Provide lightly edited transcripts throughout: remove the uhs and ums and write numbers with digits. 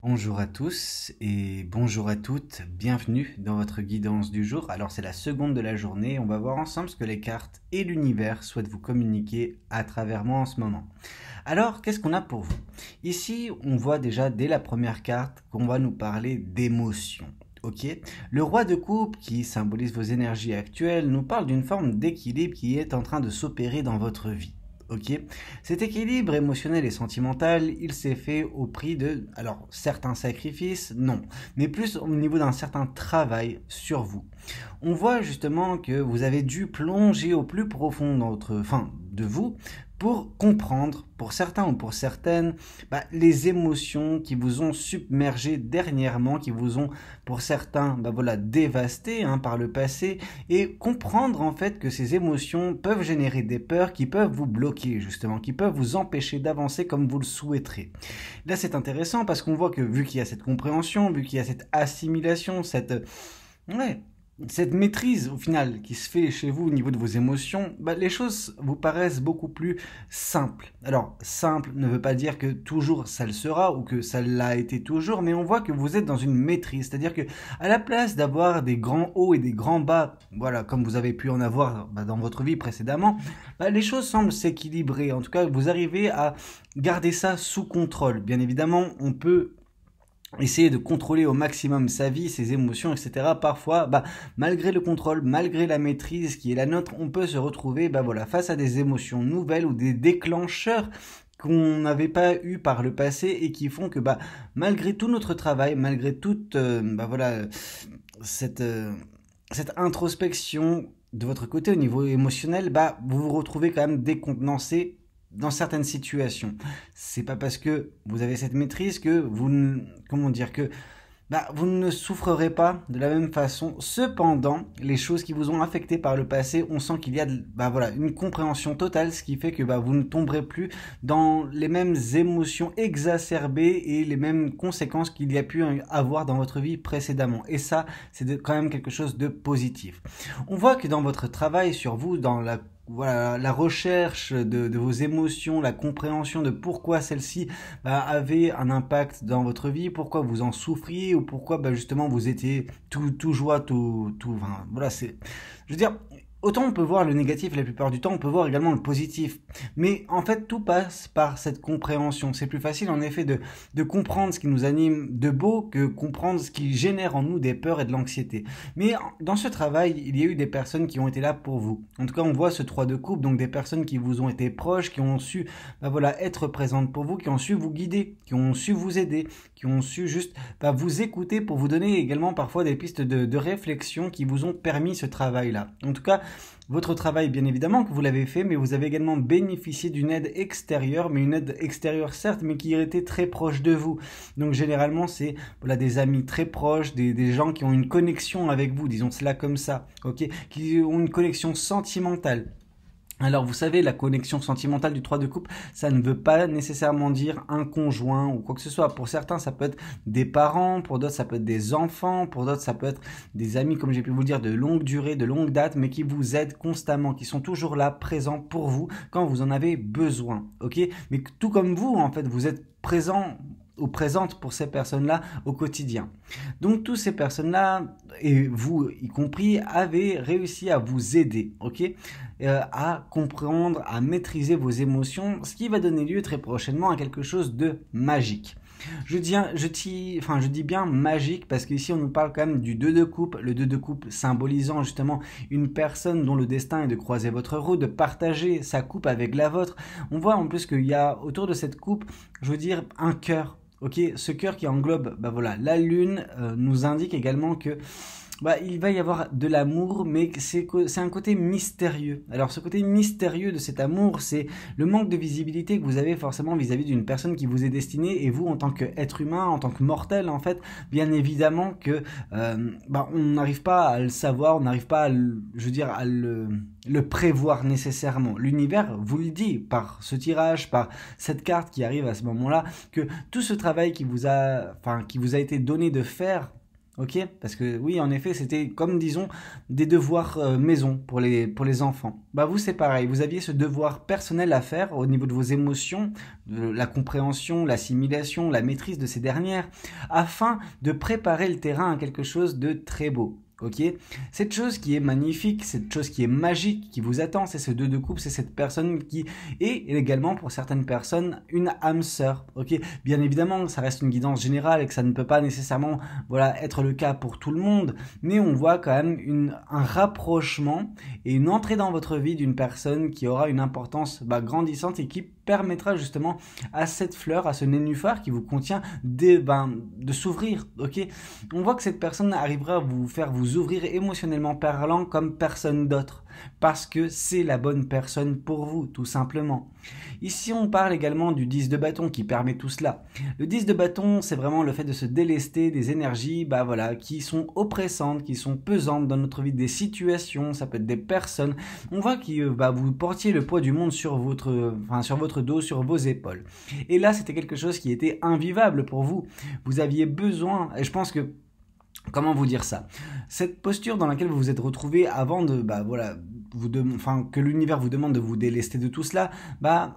Bonjour à tous et bonjour à toutes, bienvenue dans votre guidance du jour. Alors c'est la seconde de la journée, on va voir ensemble ce que les cartes et l'univers souhaitent vous communiquer à travers moi en ce moment. Alors qu'est-ce qu'on a pour vous? Ici on voit déjà dès la première carte qu'on va nous parler d'émotion. Ok, le roi de coupe qui symbolise vos énergies actuelles nous parle d'une forme d'équilibre qui est en train de s'opérer dans votre vie. Ok, cet équilibre émotionnel et sentimental, il s'est fait au prix de, alors certains sacrifices, non, mais plus au niveau d'un certain travail sur vous. On voit justement que vous avez dû plonger au plus profond de vous pour comprendre, pour certains ou pour certaines, les émotions qui vous ont submergé dernièrement, qui vous ont, pour certains, dévasté par le passé, et comprendre en fait que ces émotions peuvent générer des peurs qui peuvent vous bloquer justement, qui peuvent vous empêcher d'avancer comme vous le souhaiterez. Là c'est intéressant parce qu'on voit que vu qu'il y a cette compréhension, vu qu'il y a cette assimilation, cette maîtrise au final qui se fait chez vous au niveau de vos émotions, les choses vous paraissent beaucoup plus simples. Alors simple ne veut pas dire que toujours ça le sera ou que ça l'a été toujours, mais on voit que vous êtes dans une maîtrise, c'est-à-dire que à la place d'avoir des grands hauts et des grands bas, voilà, comme vous avez pu en avoir dans votre vie précédemment, les choses semblent s'équilibrer. En tout cas, vous arrivez à garder ça sous contrôle. Bien évidemment, on peut essayer de contrôler au maximum sa vie, ses émotions, etc. Parfois, malgré le contrôle, malgré la maîtrise qui est la nôtre, on peut se retrouver face à des émotions nouvelles ou des déclencheurs qu'on n'avait pas eu par le passé et qui font que malgré tout notre travail, malgré toute cette introspection de votre côté au niveau émotionnel, vous vous retrouvez quand même décontenancé dans certaines situations. C'est pas parce que vous avez cette maîtrise que vous ne, vous ne souffrerez pas de la même façon. Cependant, les choses qui vous ont affecté par le passé, on sent qu'il y a une compréhension totale, ce qui fait que vous ne tomberez plus dans les mêmes émotions exacerbées et les mêmes conséquences qu'il y a pu avoir dans votre vie précédemment. Et ça, c'est quand même quelque chose de positif. On voit que dans votre travail sur vous, dans la recherche de vos émotions, la compréhension de pourquoi celles-ci avaient un impact dans votre vie, pourquoi vous en souffriez ou pourquoi justement vous étiez tout joie, je veux dire, autant on peut voir le négatif la plupart du temps, on peut voir également le positif. Mais en fait, tout passe par cette compréhension. C'est plus facile en effet de comprendre ce qui nous anime de beau que comprendre ce qui génère en nous des peurs et de l'anxiété. Mais dans ce travail, il y a eu des personnes qui ont été là pour vous. En tout cas, on voit ce 3 de coupe, donc des personnes qui vous ont été proches, qui ont su être présentes pour vous, qui ont su vous guider, qui ont su vous aider, qui ont su juste vous écouter pour vous donner également parfois des pistes de réflexion qui vous ont permis ce travail-là. En tout cas, votre travail, bien évidemment, que vous l'avez fait, mais vous avez également bénéficié d'une aide extérieure, mais une aide extérieure certes, mais qui était très proche de vous. Donc généralement, c'est des amis très proches, des gens qui ont une connexion avec vous, disons cela comme ça, ok, qui ont une connexion sentimentale. Alors vous savez, la connexion sentimentale du 3 de coupe, ça ne veut pas nécessairement dire un conjoint ou quoi que ce soit. Pour certains, ça peut être des parents, pour d'autres, ça peut être des enfants, pour d'autres, ça peut être des amis, comme j'ai pu vous le dire, de longue durée, de longue date, mais qui vous aident constamment, qui sont toujours là, présents pour vous quand vous en avez besoin. Ok, mais tout comme vous, en fait, vous êtes présent ou présente pour ces personnes-là au quotidien. Donc toutes ces personnes-là, et vous y compris, avez réussi à vous aider, à comprendre, à maîtriser vos émotions, ce qui va donner lieu très prochainement à quelque chose de magique. Je dis bien magique parce qu'ici on nous parle quand même du 2 de coupe, le 2 de coupe symbolisant justement une personne dont le destin est de croiser votre route, de partager sa coupe avec la vôtre. On voit en plus qu'il y a autour de cette coupe, je veux dire, un cœur. Ok, ce cœur qui englobe, la lune nous indique également que il va y avoir de l'amour, mais c'est un côté mystérieux. Alors ce côté mystérieux de cet amour, c'est le manque de visibilité que vous avez forcément vis-à-vis d'une personne qui vous est destinée, et vous en tant qu'être humain, en tant que mortel en fait, bien évidemment que on n'arrive pas à le savoir, on n'arrive pas à le prévoir nécessairement. L'univers vous le dit par ce tirage, par cette carte qui arrive à ce moment-là, que tout ce travail qui vous a été donné de faire ok? Parce que oui, en effet, c'était comme, disons, des devoirs maison pour les enfants. Bah vous, c'est pareil, vous aviez ce devoir personnel à faire au niveau de vos émotions, de la compréhension, l'assimilation, la maîtrise de ces dernières, afin de préparer le terrain à quelque chose de très beau. Ok, cette chose qui est magnifique, cette chose qui est magique, qui vous attend, c'est ce 2 de coupe, c'est cette personne qui est également pour certaines personnes une âme sœur. Ok, bien évidemment, ça reste une guidance générale et que ça ne peut pas nécessairement, voilà, être le cas pour tout le monde, mais on voit quand même un rapprochement et une entrée dans votre vie d'une personne qui aura une importance grandissante et qui permettra justement à cette fleur, à ce nénuphar qui vous contient de s'ouvrir. Ok, on voit que cette personne arrivera à vous faire vous ouvrir émotionnellement parlant comme personne d'autre, parce que c'est la bonne personne pour vous, tout simplement. Ici, on parle également du 10 de bâton qui permet tout cela. Le 10 de bâton, c'est vraiment le fait de se délester des énergies qui sont oppressantes, qui sont pesantes dans notre vie, des situations, ça peut être des personnes. On voit que vous portiez le poids du monde sur votre dos, sur vos épaules. Et là, c'était quelque chose qui était invivable pour vous. Vous aviez besoin, et je pense que comment vous dire ça? Cette posture dans laquelle vous vous êtes retrouvé avant de, que l'univers vous demande de vous délester de tout cela,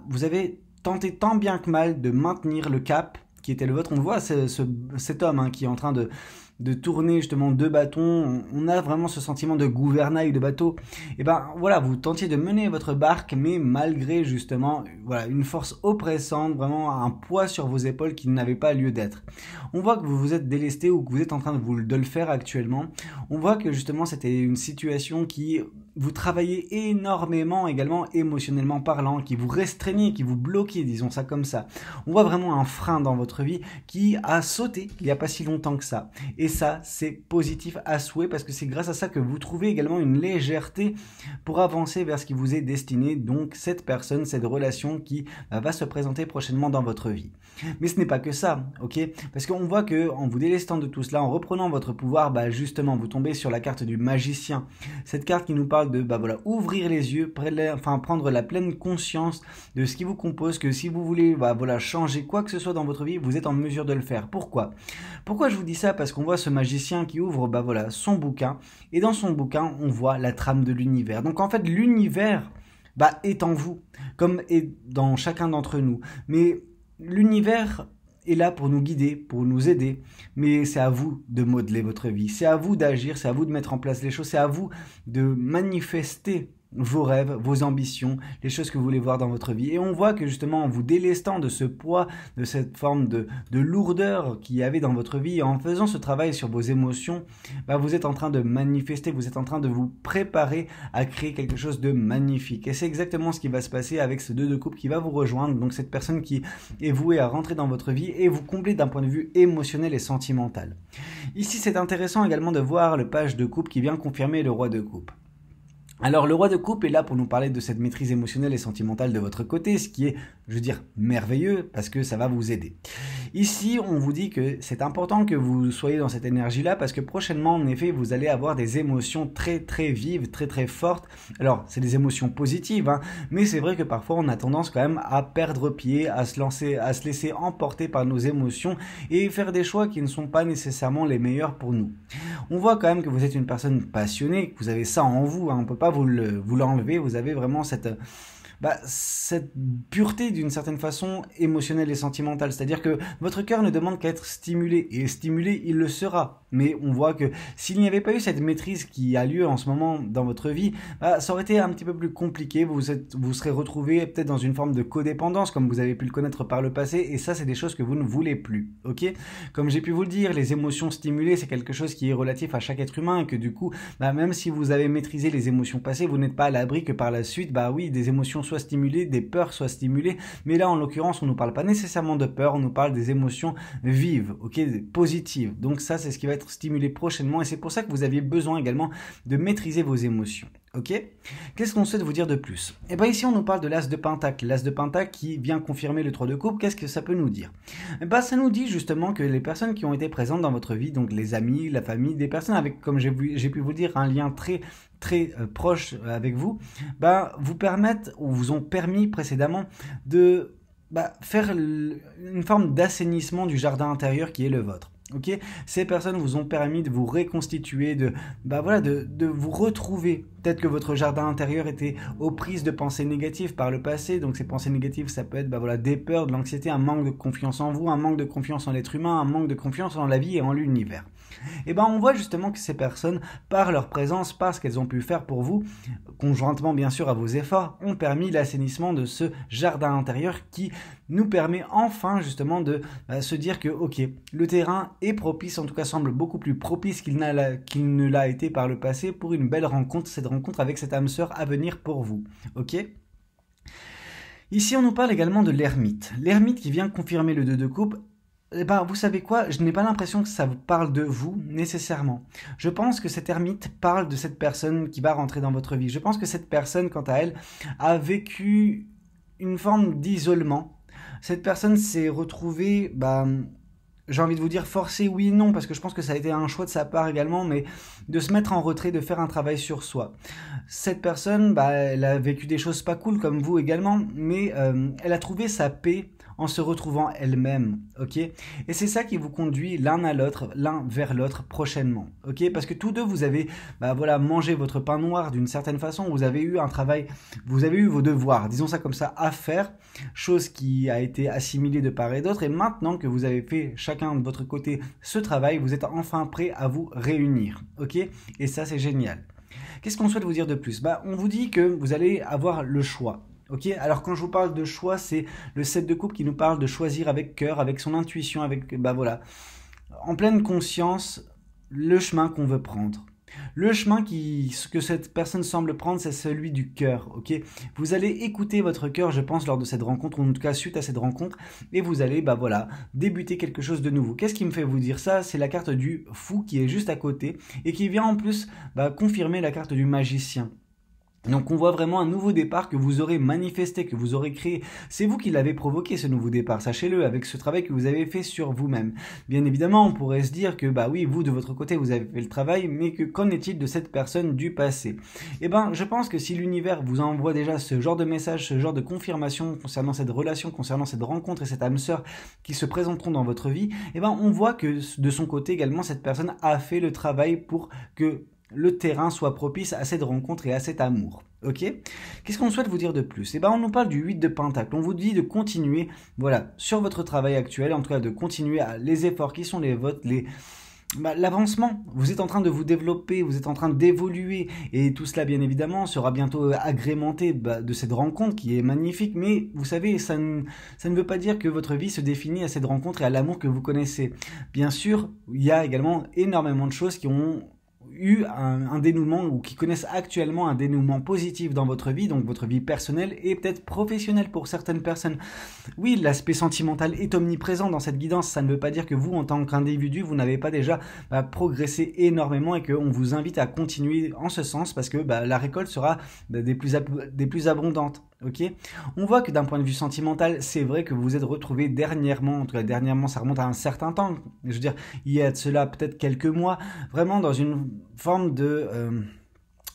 vous avez tenté tant bien que mal de maintenir le cap qui était le vôtre. On voit cet homme qui est en train de tourner justement 2 bâtons, on a vraiment ce sentiment de gouvernail de bateau. Et vous tentiez de mener votre barque, mais malgré justement une force oppressante, vraiment un poids sur vos épaules qui n'avait pas lieu d'être. On voit que vous vous êtes délesté ou que vous êtes en train de le faire actuellement. On voit que justement c'était une situation qui vous travaillez énormément également émotionnellement parlant, qui vous restreignait, qui vous bloquait, disons ça comme ça. On voit vraiment un frein dans votre vie qui a sauté il n'y a pas si longtemps que ça. Et ça, c'est positif à souhait parce que c'est grâce à ça que vous trouvez également une légèreté pour avancer vers ce qui vous est destiné. Donc cette personne, cette relation qui va se présenter prochainement dans votre vie. Mais ce n'est pas que ça, ok? Parce qu'on voit que en vous délestant de tout cela, en reprenant votre pouvoir, justement, vous tombez sur la carte du magicien. Cette carte qui nous parle de ouvrir les yeux, prendre la pleine conscience de ce qui vous compose, que si vous voulez changer quoi que ce soit dans votre vie, vous êtes en mesure de le faire. Pourquoi je vous dis ça? Parce qu'on voit ce magicien qui ouvre son bouquin, et dans son bouquin, on voit la trame de l'univers. Donc en fait, l'univers est en vous, comme est dans chacun d'entre nous. Mais l'univers est là pour nous guider, pour nous aider, mais c'est à vous de modeler votre vie, c'est à vous d'agir, c'est à vous de mettre en place les choses, c'est à vous de manifester vos rêves, vos ambitions, les choses que vous voulez voir dans votre vie. Et on voit que justement en vous délestant de ce poids, de cette forme de lourdeur qu'il y avait dans votre vie, en faisant ce travail sur vos émotions, vous êtes en train de manifester, vous êtes en train de vous préparer à créer quelque chose de magnifique. Et c'est exactement ce qui va se passer avec ce 2 de coupe qui va vous rejoindre, donc cette personne qui est vouée à rentrer dans votre vie et vous combler d'un point de vue émotionnel et sentimental. Ici, c'est intéressant également de voir le page de coupe qui vient confirmer le roi de coupe. Alors le roi de coupe est là pour nous parler de cette maîtrise émotionnelle et sentimentale de votre côté, ce qui est, je veux dire, merveilleux parce que ça va vous aider. Ici, on vous dit que c'est important que vous soyez dans cette énergie-là parce que prochainement, en effet, vous allez avoir des émotions très très vives, très très fortes. Alors, c'est des émotions positives, mais c'est vrai que parfois on a tendance quand même à perdre pied, à se laisser emporter par nos émotions et faire des choix qui ne sont pas nécessairement les meilleurs pour nous. On voit quand même que vous êtes une personne passionnée, que vous avez ça en vous, on peut pas vous l'enlever, vous avez vraiment cette pureté d'une certaine façon émotionnelle et sentimentale, c'est-à-dire que votre cœur ne demande qu'à être stimulé, et stimulé il le sera, mais on voit que s'il n'y avait pas eu cette maîtrise qui a lieu en ce moment dans votre vie, ça aurait été un petit peu plus compliqué, vous serez retrouvé peut-être dans une forme de codépendance comme vous avez pu le connaître par le passé, et ça c'est des choses que vous ne voulez plus, ok? Comme j'ai pu vous le dire, les émotions stimulées c'est quelque chose qui est relatif à chaque être humain, et que du coup, même si vous avez maîtrisé les émotions passées, vous n'êtes pas à l'abri que par la suite, des émotions soient stimulées, des peurs soient stimulées, mais là en l'occurrence on ne nous parle pas nécessairement de peur, on nous parle des émotions vives, ok, positives. Donc ça c'est ce qui va être stimulé prochainement et c'est pour ça que vous aviez besoin également de maîtriser vos émotions. Ok? Qu'est-ce qu'on souhaite vous dire de plus? Eh bien ici on nous parle de l'as de pentacle. L'as de pentacle qui vient confirmer le 3 de coupe. Qu'est-ce que ça peut nous dire? Ça nous dit justement que les personnes qui ont été présentes dans votre vie, donc les amis, la famille, des personnes avec, comme j'ai pu vous dire, un lien très proche avec vous, vous permettent ou vous ont permis précédemment de faire une forme d'assainissement du jardin intérieur qui est le vôtre. Ok, ces personnes vous ont permis de vous reconstituer, de vous retrouver. Peut-être que votre jardin intérieur était aux prises de pensées négatives par le passé. Donc ces pensées négatives, ça peut être des peurs, de l'anxiété, un manque de confiance en vous, un manque de confiance en l'être humain, un manque de confiance en la vie et en l'univers. Et on voit justement que ces personnes, par leur présence, par ce qu'elles ont pu faire pour vous, conjointement bien sûr à vos efforts, ont permis l'assainissement de ce jardin intérieur qui nous permet enfin justement de se dire que ok, le terrain est propice, en tout cas semble beaucoup plus propice qu'il ne l'a été par le passé pour une belle rencontre, cette rencontre avec cette âme sœur à venir pour vous. Ok ? Ici on nous parle également de l'ermite. L'ermite qui vient confirmer le 2 de coupe. Vous savez quoi, je n'ai pas l'impression que ça vous parle de vous nécessairement. Je pense que cet ermite parle de cette personne qui va rentrer dans votre vie. Je pense que cette personne, quant à elle, a vécu une forme d'isolement. Cette personne s'est retrouvée, j'ai envie de vous dire forcée, oui et non, parce que je pense que ça a été un choix de sa part également, mais de se mettre en retrait, de faire un travail sur soi. Cette personne, elle a vécu des choses pas cool comme vous également, mais elle a trouvé sa paix en se retrouvant elle-même, ok? Et c'est ça qui vous conduit l'un à l'autre, l'un vers l'autre prochainement, ok? Parce que tous deux, vous avez, mangé votre pain noir d'une certaine façon, vous avez eu un travail, vous avez eu vos devoirs, disons ça comme ça, à faire, chose qui a été assimilée de part et d'autre, et maintenant que vous avez fait chacun de votre côté ce travail, vous êtes enfin prêt à vous réunir, ok? Et ça, c'est génial. Qu'est-ce qu'on souhaite vous dire de plus? On vous dit que vous allez avoir le choix. Ok, alors quand je vous parle de choix, c'est le 7 de coupe qui nous parle de choisir avec cœur, avec son intuition, avec, en pleine conscience, le chemin qu'on veut prendre. Le chemin que cette personne semble prendre, c'est celui du cœur, ok? Vous allez écouter votre cœur, je pense, lors de cette rencontre, ou en tout cas suite à cette rencontre, et vous allez, débuter quelque chose de nouveau. Qu'est-ce qui me fait vous dire ça? C'est la carte du fou qui est juste à côté, et qui vient en plus confirmer la carte du magicien. Donc on voit vraiment un nouveau départ que vous aurez manifesté, que vous aurez créé. C'est vous qui l'avez provoqué, ce nouveau départ, sachez-le, avec ce travail que vous avez fait sur vous-même. Bien évidemment, on pourrait se dire que oui, vous de votre côté, vous avez fait le travail, mais que qu'en est-il de cette personne du passé? Je pense que si l'univers vous envoie déjà ce genre de message, ce genre de confirmation concernant cette relation, concernant cette rencontre et cette âme sœur qui se présenteront dans votre vie, on voit que de son côté également, cette personne a fait le travail pour que le terrain soit propice à cette rencontre et à cet amour. Ok? Qu'est-ce qu'on souhaite vous dire de plus? On nous parle du 8 de Pentacle. On vous dit de continuer, sur votre travail actuel, en tout cas de continuer les efforts qui sont les vôtres, l'avancement. Vous êtes en train de vous développer, vous êtes en train d'évoluer, et tout cela, bien évidemment, sera bientôt agrémenté de cette rencontre qui est magnifique. Mais vous savez, ça ne veut pas dire que votre vie se définit à cette rencontre et à l'amour que vous connaissez. Bien sûr, il y a également énormément de choses qui ont eu un dénouement ou qui connaissent actuellement un dénouement positif dans votre vie, donc votre vie personnelle et peut-être professionnelle pour certaines personnes. Oui, l'aspect sentimental est omniprésent dans cette guidance, ça ne veut pas dire que vous, en tant qu'individu, vous n'avez pas déjà progressé énormément et qu'on vous invite à continuer en ce sens parce que la récolte sera des plus abondantes. Ok, on voit que d'un point de vue sentimental, c'est vrai que vous vous êtes retrouvé dernièrement, en tout cas dernièrement, ça remonte à un certain temps, je veux dire, il y a de cela peut-être quelques mois, vraiment dans une forme de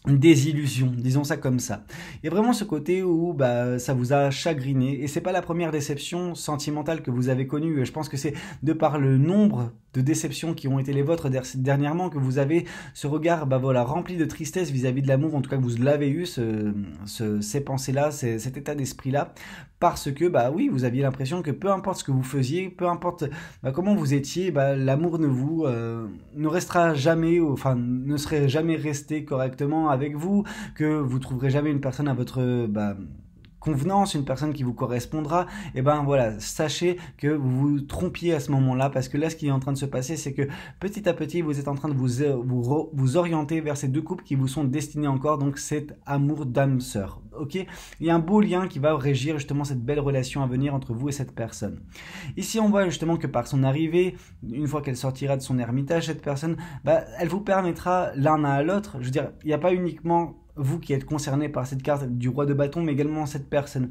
une désillusion, disons ça comme ça. Il y a vraiment ce côté où ça vous a chagriné, et c'est pas la première déception sentimentale que vous avez connue. Je pense que c'est de par le nombre de déceptions qui ont été les vôtres dernièrement que vous avez ce regard rempli de tristesse vis-à-vis de l'amour, en tout cas que vous l'avez eu, ces pensées-là, cet état d'esprit-là, parce que oui, vous aviez l'impression que peu importe ce que vous faisiez, peu importe comment vous étiez, l'amour ne restera jamais, enfin ne serait jamais resté correctement avec vous, que vous trouverez jamais une personne à votre convenance, une personne qui vous correspondra. Et sachez que vous vous trompiez à ce moment-là, parce que là, ce qui est en train de se passer, c'est que petit à petit, vous êtes en train de vous orienter vers ces deux couples qui vous sont destinés encore, donc cet amour d'âme sœur. Ok, il y a un beau lien qui va régir justement cette belle relation à venir entre vous et cette personne. Ici, on voit justement que par son arrivée, une fois qu'elle sortira de son ermitage, cette personne, elle vous permettra l'un à l'autre. Je veux dire, il n'y a pas uniquement vous qui êtes concerné par cette carte du roi de bâton, mais également cette personne.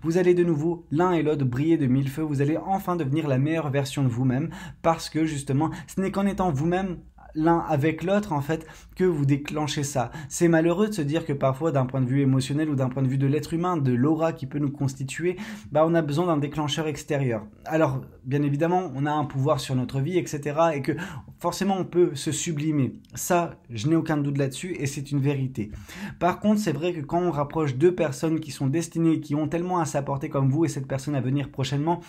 Vous allez de nouveau, l'un et l'autre, briller de mille feux. Vous allez enfin devenir la meilleure version de vous-même, parce que justement, ce n'est qu'en étant vous-même l'un avec l'autre en fait que vous déclenchez ça. C'est malheureux de se dire que parfois d'un point de vue émotionnel ou d'un point de vue de l'être humain, de l'aura qui peut nous constituer, on a besoin d'un déclencheur extérieur. Alors bien évidemment on a un pouvoir sur notre vie, etc. et que forcément on peut se sublimer. Ça, je n'ai aucun doute là-dessus et c'est une vérité. Par contre, c'est vrai que quand on rapproche deux personnes qui sont destinées, qui ont tellement à s'apporter comme vous et cette personne à venir prochainement,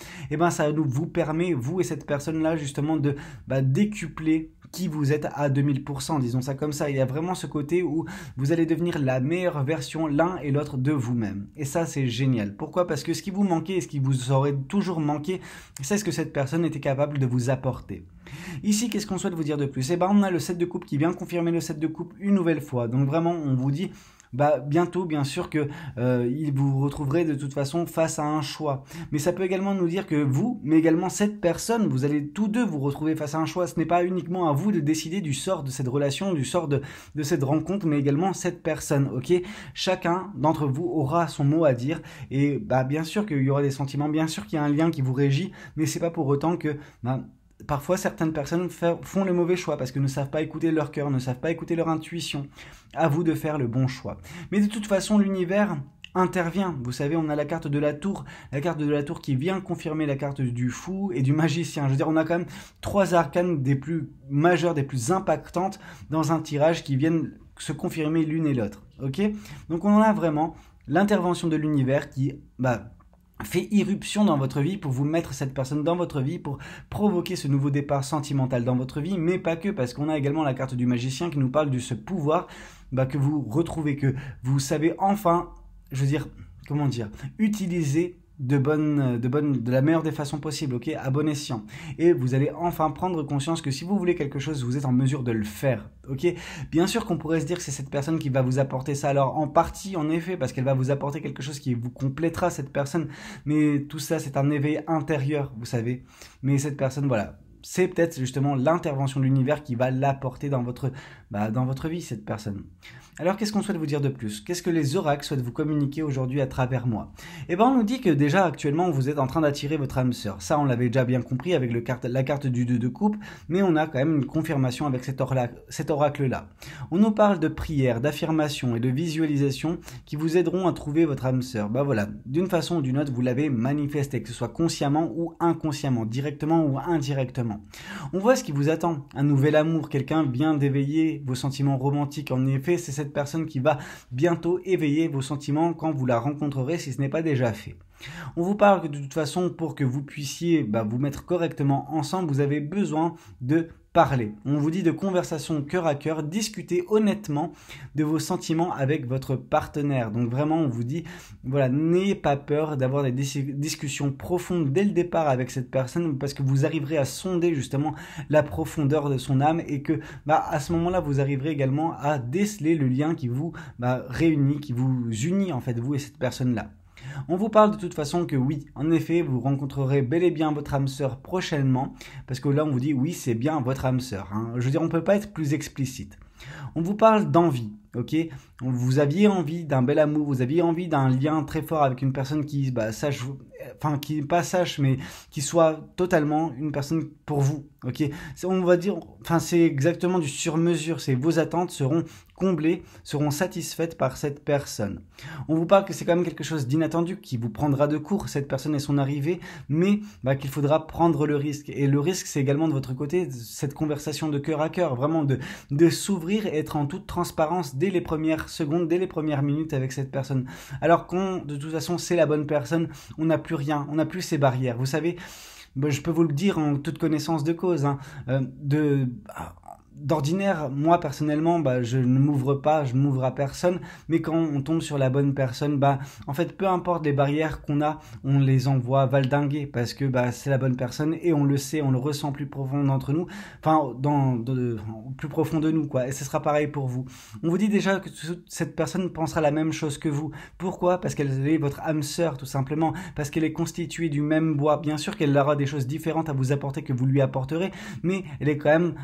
ça vous permet, vous et cette personne-là, justement de décupler qui vous êtes à 2000%, disons ça comme ça. Il y a vraiment ce côté où vous allez devenir la meilleure version l'un et l'autre de vous-même. Et ça, c'est génial. Pourquoi? Parce que ce qui vous manquait et ce qui vous aurait toujours manqué, c'est ce que cette personne était capable de vous apporter. Ici, qu'est-ce qu'on souhaite vous dire de plus? On a le 7 de coupe qui vient confirmer le 7 de coupe une nouvelle fois. Donc vraiment, on vous dit bientôt, bien sûr que vous retrouverez de toute façon face à un choix. Mais ça peut également nous dire que vous, mais également cette personne, vous allez tous deux vous retrouver face à un choix. Ce n'est pas uniquement à vous de décider du sort de cette relation, du sort de cette rencontre, mais également cette personne, ok? Chacun d'entre vous aura son mot à dire et bien sûr qu'il y aura des sentiments, bien sûr qu'il y a un lien qui vous régit, mais c'est pas pour autant que parfois, certaines personnes font le mauvais choix parce que ne savent pas écouter leur cœur, ne savent pas écouter leur intuition. À vous de faire le bon choix. Mais de toute façon, l'univers intervient. Vous savez, on a la carte de la tour qui vient confirmer la carte du fou et du magicien. Je veux dire, on a quand même 3 arcanes des plus majeures, des plus impactantes dans un tirage qui viennent se confirmer l'une et l'autre. Ok? Donc on a vraiment l'intervention de l'univers qui fait irruption dans votre vie pour vous mettre cette personne dans votre vie, pour provoquer ce nouveau départ sentimental dans votre vie, mais pas que, parce qu'on a également la carte du magicien qui nous parle de ce pouvoir que vous retrouvez, que vous savez enfin, utiliser de la meilleure des façons possibles, ok, à bon escient. Et vous allez enfin prendre conscience que si vous voulez quelque chose, vous êtes en mesure de le faire, ok. Bien sûr qu'on pourrait se dire que c'est cette personne qui va vous apporter ça, alors en partie, en effet, parce qu'elle va vous apporter quelque chose qui vous complétera, cette personne, mais tout ça, c'est un éveil intérieur, vous savez. Mais cette personne, voilà, c'est peut-être justement l'intervention de l'univers qui va l'apporter dans votre vie, cette personne. Alors, qu'est-ce qu'on souhaite vous dire de plus? Qu'est-ce que les oracles souhaitent vous communiquer aujourd'hui à travers moi? On nous dit que déjà, actuellement, vous êtes en train d'attirer votre âme sœur. Ça, on l'avait déjà bien compris avec la carte du 2 de coupe, mais on a quand même une confirmation avec cet oracle-là. On nous parle de prières, d'affirmations et de visualisations qui vous aideront à trouver votre âme sœur. Voilà, d'une façon ou d'une autre, vous l'avez manifesté, que ce soit consciemment ou inconsciemment, directement ou indirectement. On voit ce qui vous attend, un nouvel amour, quelqu'un bien d'éveiller vos sentiments romantiques. En effet, c'est cette personne qui va bientôt éveiller vos sentiments quand vous la rencontrerez, si ce n'est pas déjà fait. On vous parle que de toute façon, pour que vous puissiez vous mettre correctement ensemble, vous avez besoin de parler. On vous dit de conversation cœur à cœur, discuter honnêtement de vos sentiments avec votre partenaire. Donc vraiment, on vous dit, voilà, n'ayez pas peur d'avoir des discussions profondes dès le départ avec cette personne, parce que vous arriverez à sonder justement la profondeur de son âme et que à ce moment-là, vous arriverez également à déceler le lien qui vous réunit, qui vous unit en fait, vous et cette personne-là. On vous parle de toute façon que oui, en effet, vous rencontrerez bel et bien votre âme sœur prochainement, parce que là on vous dit oui, c'est bien votre âme sœur. Je veux dire, on ne peut pas être plus explicite. On vous parle d'envie, ok? Vous aviez envie d'un bel amour, vous aviez envie d'un lien très fort avec une personne qui sache, qui n'est pas sache, mais qui soit totalement une personne pour vous, ok? On va dire, c'est exactement du sur-mesure, vos attentes seront comblées, seront satisfaites par cette personne. On vous parle que c'est quand même quelque chose d'inattendu qui vous prendra de court, cette personne et son arrivée, mais qu'il faudra prendre le risque. Et le risque, c'est également de votre côté, cette conversation de cœur à cœur, vraiment de s'ouvrir et être en toute transparence dès les premières secondes, dès les premières minutes avec cette personne. Alors quand, de toute façon, c'est la bonne personne, on n'a plus rien, on n'a plus ces barrières. Vous savez, je peux vous le dire en toute connaissance de cause, d'ordinaire, moi personnellement, je ne m'ouvre pas, je m'ouvre à personne, mais quand on tombe sur la bonne personne, en fait, peu importe les barrières qu'on a, on les envoie valdinguer parce que c'est la bonne personne et on le sait, on le ressent plus profond d'entre nous, plus profond de nous, quoi. Et ce sera pareil pour vous. On vous dit déjà que cette personne pensera la même chose que vous. Pourquoi? Parce qu'elle est votre âme sœur, tout simplement, parce qu'elle est constituée du même bois. Bien sûr qu'elle aura des choses différentes à vous apporter que vous lui apporterez, mais elle est quand même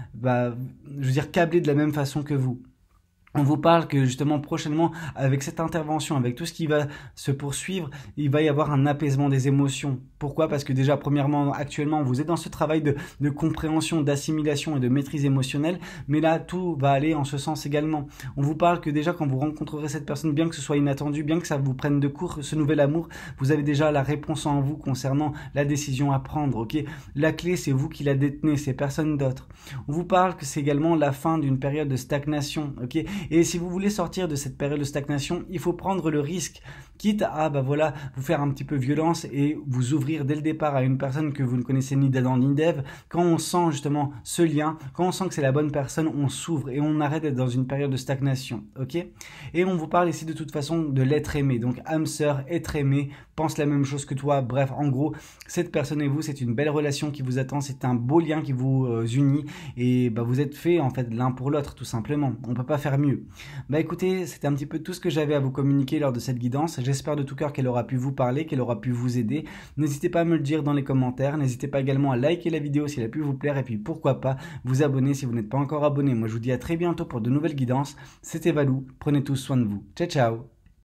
câblée de la même façon que vous. On vous parle que justement prochainement, avec cette intervention, avec tout ce qui va se poursuivre, il va y avoir un apaisement des émotions. Pourquoi? Parce que déjà, premièrement, actuellement, vous êtes dans ce travail de compréhension, d'assimilation et de maîtrise émotionnelle, mais là, tout va aller en ce sens également. On vous parle que déjà, quand vous rencontrerez cette personne, bien que ce soit inattendu, bien que ça vous prenne de court, ce nouvel amour, vous avez déjà la réponse en vous concernant la décision à prendre, ok? La clé, c'est vous qui la détenez, c'est personne d'autre. On vous parle que c'est également la fin d'une période de stagnation, ok? Et si vous voulez sortir de cette période de stagnation, il faut prendre le risque, quitte à voilà, vous faire un petit peu violence et vous ouvrir dès le départ à une personne que vous ne connaissez ni d'Adam ni d'Ève. Quand on sent justement ce lien, quand on sent que c'est la bonne personne, on s'ouvre et on arrête d'être dans une période de stagnation, ok? Et on vous parle ici de toute façon de l'être aimé, donc âme sœur, être aimé, pense la même chose que toi, bref, en gros, cette personne et vous, c'est une belle relation qui vous attend, c'est un beau lien qui vous unit et vous êtes faits en fait l'un pour l'autre, tout simplement. On peut pas faire mieux. Écoutez, c'était un petit peu tout ce que j'avais à vous communiquer lors de cette guidance. J'espère de tout cœur qu'elle aura pu vous parler, qu'elle aura pu vous aider. N'hésitez pas à me le dire dans les commentaires. N'hésitez pas également à liker la vidéo si elle a pu vous plaire. Et puis pourquoi pas vous abonner si vous n'êtes pas encore abonné. Moi je vous dis à très bientôt pour de nouvelles guidances. C'était Valou. Prenez tous soin de vous. Ciao ciao.